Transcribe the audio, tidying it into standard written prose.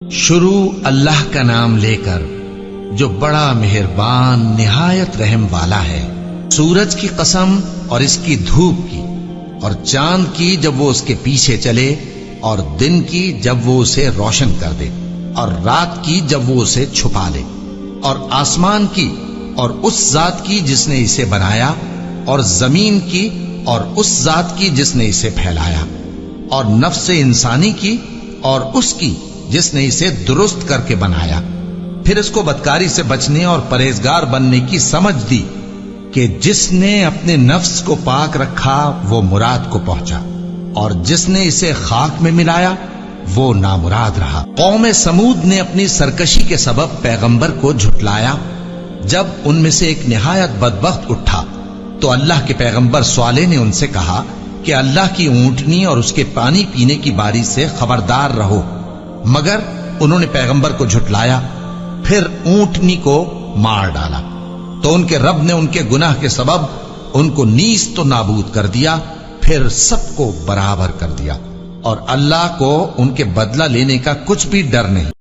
شروع اللہ کا نام لے کر جو بڑا مہربان نہایت رحم والا ہے۔ سورج کی قسم اور اس کی دھوپ کی، اور چاند کی جب وہ اس کے پیچھے چلے، اور دن کی جب وہ اسے روشن کر دے، اور رات کی جب وہ اسے چھپا لے، اور آسمان کی اور اس ذات کی جس نے اسے بنایا، اور زمین کی اور اس ذات کی جس نے اسے پھیلایا، اور نفس انسانی کی اور اس کی جس نے اسے درست کر کے بنایا، پھر اس کو بدکاری سے بچنے اور پرہیزگار بننے کی سمجھ دی کہ جس نے اپنے نفس کو پاک رکھا وہ مراد کو پہنچا، اور جس نے اسے خاک میں ملایا وہ نامراد رہا۔ قوم سمود نے اپنی سرکشی کے سبب پیغمبر کو جھٹلایا۔ جب ان میں سے ایک نہایت بدبخت اٹھا تو اللہ کے پیغمبر صالح نے ان سے کہا کہ اللہ کی اونٹنی اور اس کے پانی پینے کی باری سے خبردار رہو، مگر انہوں نے پیغمبر کو جھٹلایا، پھر اونٹنی کو مار ڈالا تو ان کے رب نے ان کے گناہ کے سبب ان کو نیست و نابود کر دیا، پھر سب کو برابر کر دیا، اور اللہ کو ان کے بدلہ لینے کا کچھ بھی ڈر نہیں۔